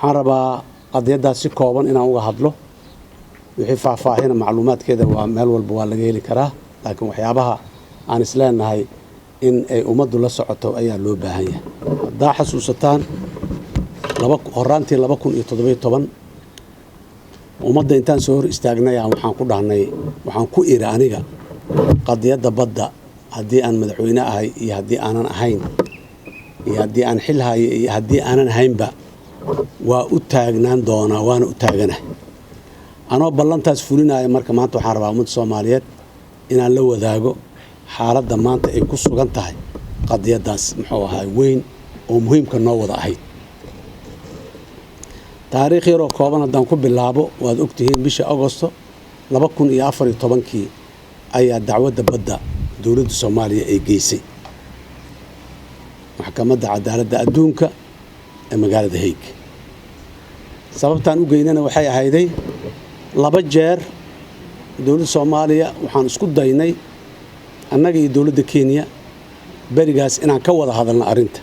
waxaan rabaa qadiyadaas si kooban inaan uga hadlo wixii faahfaahina macluumaadkeeda waa meel walba waa laga heli karaa laakiin waxyaabaha aan isleenahay in ay ummaddu la socoto ayaa loo baahan yahay hadaa xasuusataan horaantii 2017 ummadda intaan soo hor istaagnay waxaan ku dhahnay waxaan ku iri aniga qadiyada badda haddii aan madaxweyne ahay iyo haddii aanan ahayn iyo haddii aan xil hayo iyo haddii aanan ahaynba waa u taagnaan doonaa waana u taaganahay anoo ballantaas fulinaya marka maanta waxaan rabaa ummadda Soomaaliyeed inaan la wadaago xaaladda maanta ay ku sugan tahay qadiyadaas muxuu ahaa weyn oo muhiimka noo wada ahayd taariikh yar oo kooban haddaan ku bilaabo waad ogtihiin bisha Agoosto 2014 ayaa dacwadda badda dowladda Soomaaliya ay geysay maxkamadda cadaaladda adduunka ee magaalada Hague sababtaan u geynana waxay ahayday laba jeer dowladda Soomaaliya waxaan isku daynay annaga iyo dowladda Kenya barigaas inaan ka wada hadalno arinta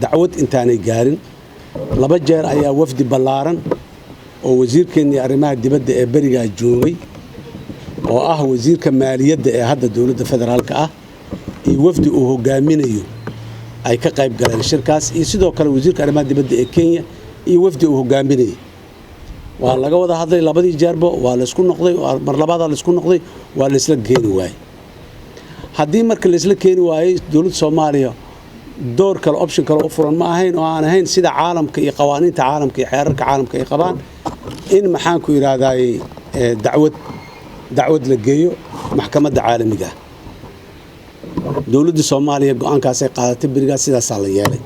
dacwad intaanay gaarin laba jeer ayaa wafdi ballaaran oo wasiirkeennii arrimaha dibadda ee bariga joogay oo ah wasiirka maaliyadda ee hadda dowladda federaalka ah iyo wafdi uu hogaaminayo ay ka qayb galeen shirkaas iyo sidoo kale wasiirka arrimaha dibadda ee Kenya iyo wafdi uu hogaaminayo waa laga wada hadlay labadii jeerba waa la isku noqday mar labaad la isku noqday waa la isla geeni waayay haddii marka la isla keeni waayay dowladda Soomaaliya door kale option kale u furan ma ahayn oo aan ahayn sida caalamka iyo qawaaniinta caalamka iyo xeerarka caalamka ay qabaan in maxaan ku yiraahday dacwad la geeyo maxkamadda caalamiga dowladda Soomaaliya go'aankaas ay qaadatay barigaas sidaas la yeelay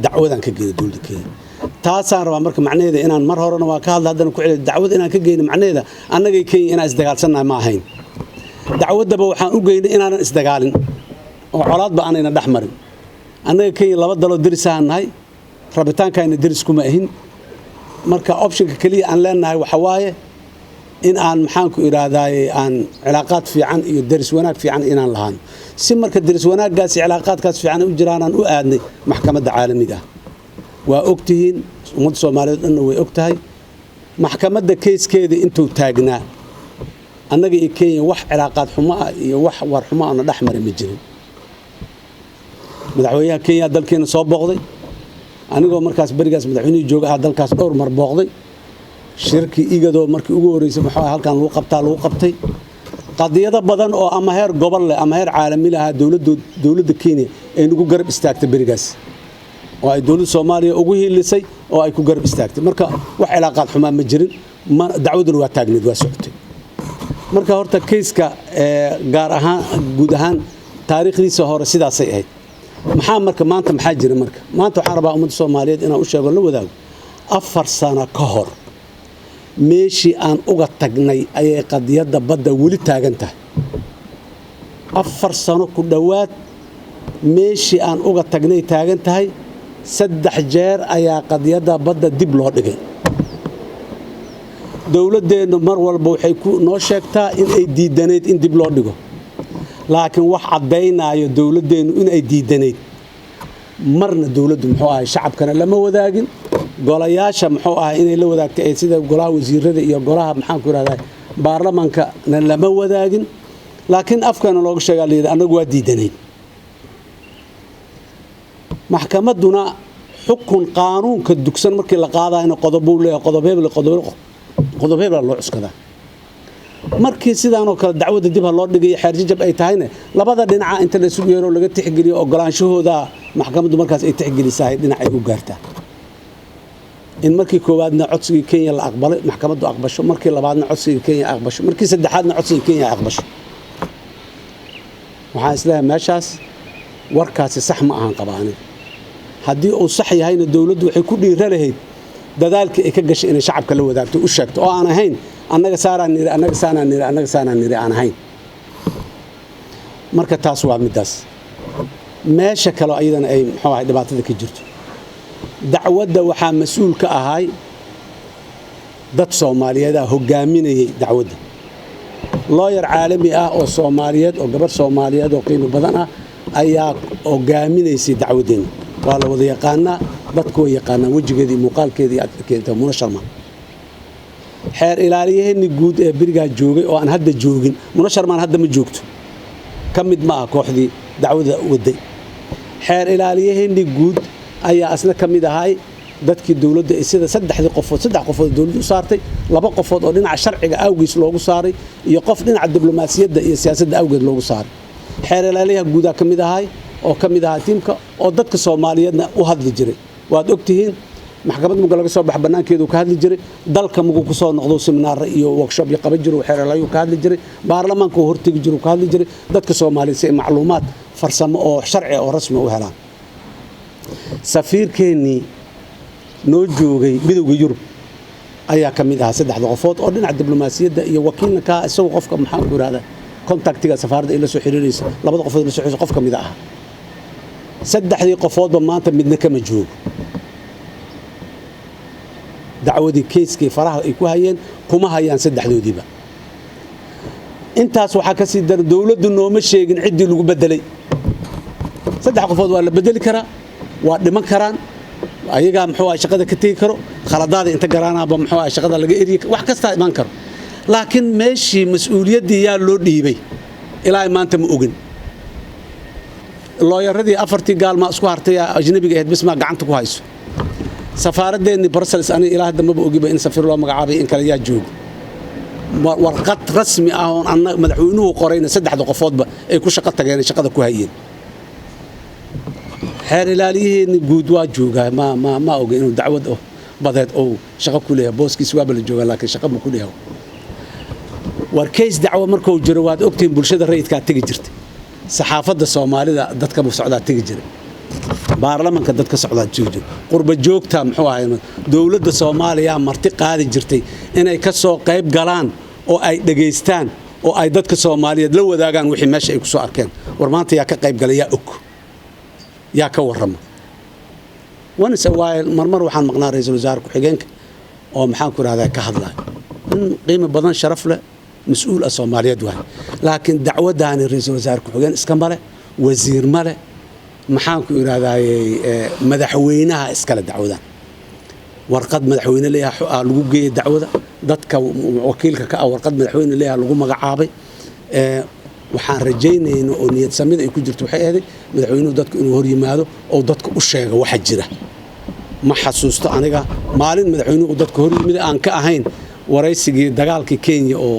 dacwadan ka geeyo dowladda Kenya taasaan rabaa marka macnaheeda inaan mar horena waa ka hadla haddana ku celiyo dacwad inaan ka geeyno macnaheeda annaga Kenya inaan isdagaalsannahay ma ahayn dacwadaba waxaan u geynay inaanan isdagaalin oo colaadba aanayna dhaxmarin annaga Kenya laba dalo diris aan nahay rabitaankayna diris kuma ahin marka optionka kaliya aan leenahay waxa waaye in aan maxaan ku iraahday aan cilaaqaad fiican iyo diris wanaag fiican inaan lahaan si marka diris wanaaggaas iyo cilaaqaadkaas fiican u jiraan aan u aadnay maxkamadda caalamiga waa ogtihiin ummadda Soomaaliyeed dhan way ogtahay maxkamadda keeskeeda intuu taagnaa annaga iyo Kenya wax cilaaqaad xumo iyo wax war xumo aan dhaxmarin ma jirin madaxweynaha Kenya dalkeena soo booqday anigoo markaas barigaas madaxweynaha jooga dalkaas dhowr mar booqday shirki igadoo markii ugu horeysay waxa halkan lagu qabtay qadiyada badan oo ama heer gobol leh ama heer caalami ah dowladda Kenya ay nagu garab istaagtay barigaas oo ay dowladda Soomaaliya ugu hiilisay oo ay ku garab istaagtay marka wax cilaaqaad xumo ma jirin dacwaduna waa taagneed waa socotay marka horta keiska gaar ahaan guud ahaan taariikhdiisa hore sidaasay ahayd maxaa marka maanta maxaa jira marka maanta waxaan rabaa ummadda Soomaaliyeed inaan u sheego la wadaago 4 sano ka hor meeshii aan uga tagnay ayay qadiyada badda wali taagan tahay 4 sano ku dhawaad meeshii aan uga tagnay taagan tahay 3 jeer ayaa qadiyada badda dib loo dhigay dowladdeena mar walba waxay ku noo sheegtaa in ay diidaneed in dib loo dhigo laakiin wax cadeynaayo dowladdeenu in ay diidaneed marna dowladdu muxuu ahay shacabkana lama wadaagin golayaasha muxuu ahay inay la wadaagtay sida golaha wasiirada iyo golaha maxaan ku yiraahdaa baarlamaanka lama wadaagin laakiin afkana looga sheegaa leeyahay anagu waa diidaneed maxkamaduna xukun qaanuunka dugsan markii la qaadayo qodobo leeyahay qodobo loo cuskadaa markii sidaan oo kale dacwadda dib loo dhigay xeerjajab ay tahayna labada dhinaca inta la isugu yeero laga tixgeliyo ogolaanshahooda maxkamaddu markaas ay tixgelisay dhinacay u gaartaa in markii koowaadna codsiga Kenya la aqbalay maxkamaddu aqbasho markii labaadna codsiga Kenya aqbasho markii saddexaadna codsiga Kenya aqbasho waxaan islaahay meeshaas warkaasi sax ma ahan qabaanay haddii uu sax yahayna dawladdu waxay ku dhiiranayd dadaalkii ay ka gashay inay shacabka la wadaagto u sheegto oo aan ahayn annaga saaraan niri aan ahayn marka taas waa midaas meesha kale ayadana ay muxuu ahay dhibaatada ka jirto dacwadda waxaa mas'uul ka ahay dad Soomaaliyeed ah hogaaminayay dacwadda lawyer caalami ah oo Soomaaliyeed oo gabar Soomaaliyeed oo qiimo badan ah ayaa hogaaminaysay dacwadeena waa la wada yaqaanaa dadku way yaqaanaan wejigeedii muuqaalkeedii aad keentay Muna Sharma xeer ilaaliyaheenni guud ee birigaa joogay oo aan hadda joogin Muna Sharma hadda ma joogto ka mid ma ah kooxdii dacwada waday xeer ilaaliyaheenni guud ayaa asna ka mid ahay dadkii dawladda sida saddex qofood dawladdu u saartay laba qofood oo dhinaca sharciga awgiis loogu saaray iyo qof dhinaca diblomaasiyadda iyo siyaasadda awgeed loogu saaray xeer ilaaliyaha guud ka mid ahay oo ka mid ahaa tiimka oo dadka Soomaaliyeedna u hadli jiray waad ogtihiin maxkamad muga laga soo bax banaankeedu ka hadli jiray dalka mugu ku soo noqdo seminar iyo workshop iyo qaban jiray xeer ilaaliyuu ka hadli jiray baarlamaanka hortigi jiray ka hadli jiray dadka Soomaaliyeed si macluumaad farsamo oo sharci oo rasmi u helaan safiirkeeni noo joogay midowga Yurub ayaa ka mid ahaa saddexda qofood oo dhinaca diblomaasiyadda iyo wakiilna ka isagoo qofka maxaan ku raada contactiga safaaradda ila soo xiriiraysa labada qofood la soo xiriiraysa qof ka mid ah saddexdii qofoodba maanta midna kama joogo dacwadii keeskii faraha ay ku hayeen kuma hayaan saddexdoodiiba intaas waxa ka sii dar dawladdu nooma sheegin cidii lagu bedelay saddex qofood waa la bedeli karaa waa dhiman karaan ayaga muxuu ah shaqada ka tagi karo khaladaada inta garaanaaba muxuu ah shaqada laga eriyo wax kasta iman karo laakiin meeshii mas'uuliyadii yaa loo dhiibay ilaa maanta ma ogin looyaradii afartii gaalma isku hartay ajnabiga ahayd bisma gacanta ku hayso safaaraddeeni Brussels ani ilaa hadda ma ogiba in safiir loo magacaabay in kale yaa joogo warqad rasmi ah oo madaxweynuhu qorayna saddexda qofoodba ay ku shaqo tageen shaqada ku hayeen xeer ilaaliyaheenni guud waa joogaa ma oga inuu dacwad badeed oo shaqo ku leeyahay booskiis waa bala joogaa laakiin shaqo ma ku leeyahay war case dacwo markuu jiro waad ogtiin bulshada rayidka tagi jirtay saxaafadda Soomaalida dadka u socdaa tagi jiray baarlamaanka dadka socdaa joojo qurba joogta muxuu ahaay dawladda Soomaaliya marti qaadi jirtay inay ka soo qayb galaan oo ay dhageystaan oo ay dadka Soomaaliyeed la wadaagaan wixii meesha ay ku soo arkeen war maanta yaa ka qayb galaya og yaa ka warrama ونس وايل مرمر وحن مقنع رئيس الوزراء كحجينك أو محن كره هذا كهذا من قيمة بدن شرف له مسؤول الصومالية دوها لكن دعوة ده عن رئيس الوزراء كحجين إسكمبله وزير ماله محن كره هذا مدحوينها إسكال الدعوة ده ورقد مدحوين ليها لجوجي الدعوة ضدك وكيلك كأو ورقد مدحوين ليها لجو مجعابي waxaan rajaynaa in niyad samid ay ku jirto waxay ahayd madaxweynuhu dadku inuu hor yimaado oo dadku u sheego waxa jira ma xasuusto aniga maalin madaxweynuhu dadku hor yimid aan ka ahayn waraysigii dagaalkii Kenya oo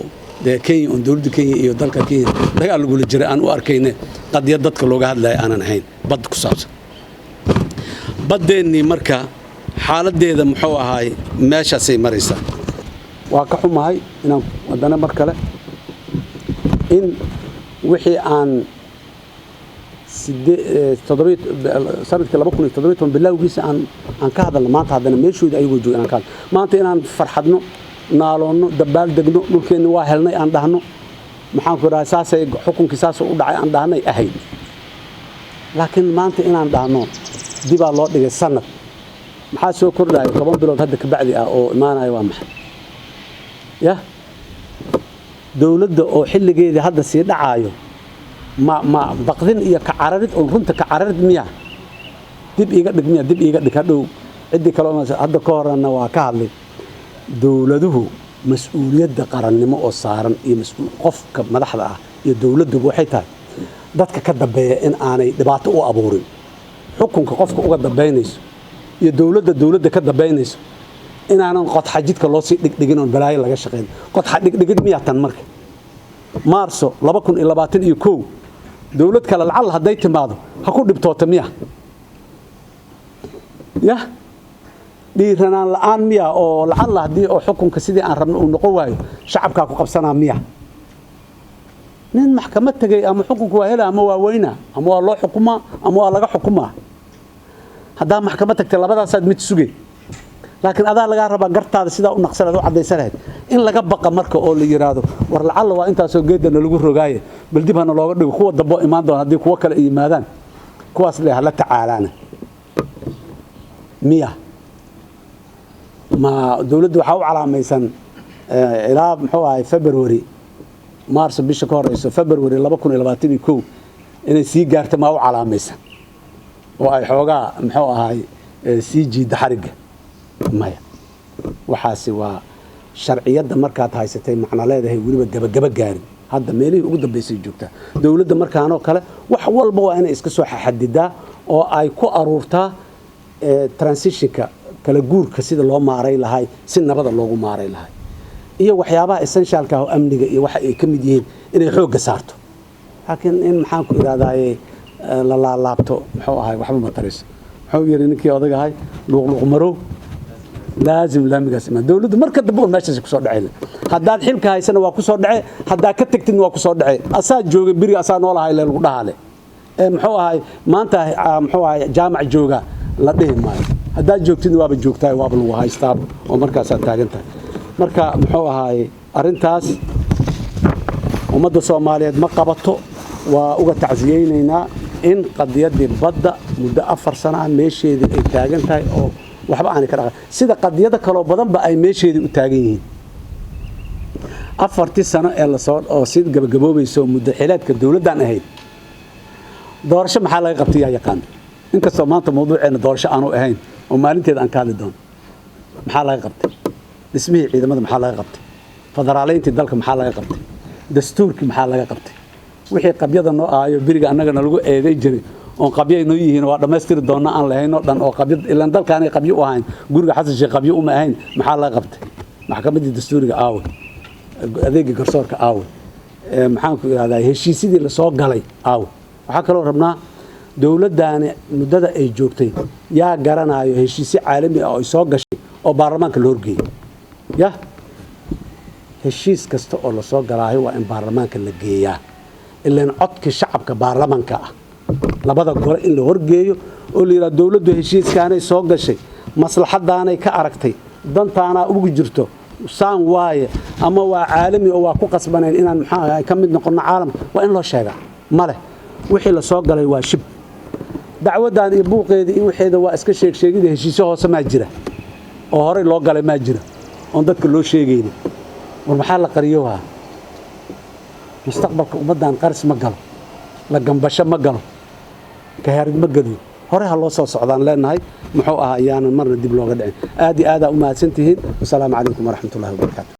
Kenya oo dawladda Kenya iyo dalka Kenya dagaal lagu jiray aan u arkaynay qadiyad dadka looga hadlay aanan ahayn bad ku saabsan badeeni marka xaaladeeda muxuu ahaay meeshaasay maraysaa waa ka xumahay inaan wadana mar kale in wixii aan sanadkii 2017 bilowgiisa aan ka hadalno maanta hadana meeshooda ayagoo joogaan ka maanta inaan farxadno naaloonno dabaal degno dhulkeena waa helnay aan dhahno maxaan ku raay saasay xukunkii saas u dhacay aan dhahnay ahayd laakiin maanta inaan dhahno dib loo dhigay sanad maxaa soo kordhay 10 bilood hadda ka bacdi ah oo imaanay waa maxay ya dawladda oo xilligeedii hadda sii dhacaayo ma baqdin iyo ka cararid oo runta ka cararid miya dib iiga dhig hadhow cidii kale hadda ka horana waa ka hadlay dawladuhu mas'uuliyadda qarannimo oo saaran iyo mas'uul qofka madaxda ah iyo dawladdu waxay tahay dadka ka dambeeya in aanay dhibaato u abuurin xukunka qofka uga dambeynayso iyo dawladda ka dambeynayso inaanan qodxa jidka loo sii dhigdhigin oo balaayo laga shaqeyn qodxa dhigdhigid miya tan marka maarso 2021 dawlad kale lacal haday timaado ha ku dhibtoota miya ya dhiiranaan la'aan miya oo lacal hadii oo xukunka sidii aan rabno uu noqon waayo shacabka ku qabsanaa miya nin maxkamad tagay ama xukunku waa hela ama waa weyna ama waa loo xukumaa ama waa laga xukumaa hadaa maxkamad tagtay labadaas aad mid sugay laakiin adaa laga raba gartaada sida u naqsanaad u cadeysanayd in laga baqa marka oo la yiraahdo war lacal waa inta soo geedana lagu rogaaye bal dib hana looga dhigo kuwa dabo imaan doona hadii kuwa kale yimaadaan kuwaas leeyahay la tacaalana miya ma dawladdu waxa u calaamaysan ilaa muxuu ahay February March bisha ka horeyso February 2021 inay sii gaarto ma u calaamaysan oo ay xoogaa muxuu ahay sii jiida xariga maya waxaasi waa sharciyadda markaad haysatay macna leedahay weliba gabagaba gaarin hadda meelihii ugu dambaysay joogtaa dowladda markaanoo kale wax walba waa inay iska soo xadidaa oo ay ku aruurtaa transitionka kala guurka sida loo maaray lahay si nabada loogu maaray lahay iyo waxyaabaha essentialka ah amniga iyo waxa ay ka mid yihiin inay xoogga saarto laakiin in maxaan ku iraadaaye la laabto muxuu ahay waxba ma tariso muxuu yiri ninkii odaga ahay luuq marow laazim laamigaas ma dawladdu marka dambe meeshaas ku soo dhacay haddaad xilka haysana waa ku soo dhacay haddaad ka tagtid waa ku soo dhacay asaa jooga biri asaa noolahay lagu dhahaale muxuu ahay maanta muxuu ahay jaamac jooga la dhihi maayo haddaad joogtid waaba joogtaa waaba lagu haystaa oo markaas aad taagan tahay marka muxuu ahay arintaas ummadda Soomaaliyeed ma qabato waa uga tacsiyeynayna in qadiyadii badda muddo 4 sano meesheedii ay taagan tahay oo waxba aan ka dhaqan sida qadiyada kale badan ba ay meesheedii u taagan yihiin 4 sano ee la soo oo sid gabagaboobayso muddo xilaadka dawladdan ahayd doorasho maxaa laga qabtay yaqaan inkastoo maanta mowduuceena doorasho aanu ahayn oo maalinteeda aan ka hadli doono maxaa laga qabtay dhismihii ciidamada maxaa laga qabtay federaaleyntii dalka maxaa laga qabtay dastuurkii maxaa laga qabtay wixii qabyada noo aayo biriga annagana lagu eeday jiray oo qabyay noo yihiin waa dhameystiri doona aan lahayn oo dhan oo qabyad ilaa dalkaanay qabyo u ahayn guriga xasan sheekh qabyo uma ahayn maxaa laga qabtay maxkamadda dastuuriga aaw adeega garsoorka aaw maxaan ku iraahdaa heshiisyadii la soo galay aaw waxa kale oo rabnaa dawladdaana muddada ay joogtay yaa garanayo heshiisyo caalami ah oo ay soo gashay oo baarlamaanka la horgeeyay ya heshiis kasta oo la soo galaayo waa in baarlamaanka la geeyaa ilaan codka shacabka baarlamaanka ah labada gole in la horgeeyo oo la yiraahdo dawladdu heshiiskaanay soo gashay maslaxadaanay ka aragtay dantaana ugu jirto saan waaye ama waa caalami oo waa ku qasbaneen inaan maxaa ka mid noqono caalamka waa in loo sheegaa male wixii la soo galay waa shib dacwadan iyo buuqeedii iyo wixeeda waa iska sheegida heshiisyo hoose ma jira oo hore loo galay ma jira oo dadka loo sheegayna war maxaa la qariyoha mustaqbalka ummadan qaris ma galo la gambasho ma galo ka harid ma gado hore ha loo soo socdaan leenahay muxuu ahaa ayaan marna dib looga dhicin aad iyo aad u mahadsantihiin assalamu alaykum wa rahmatullahi wa barakatuh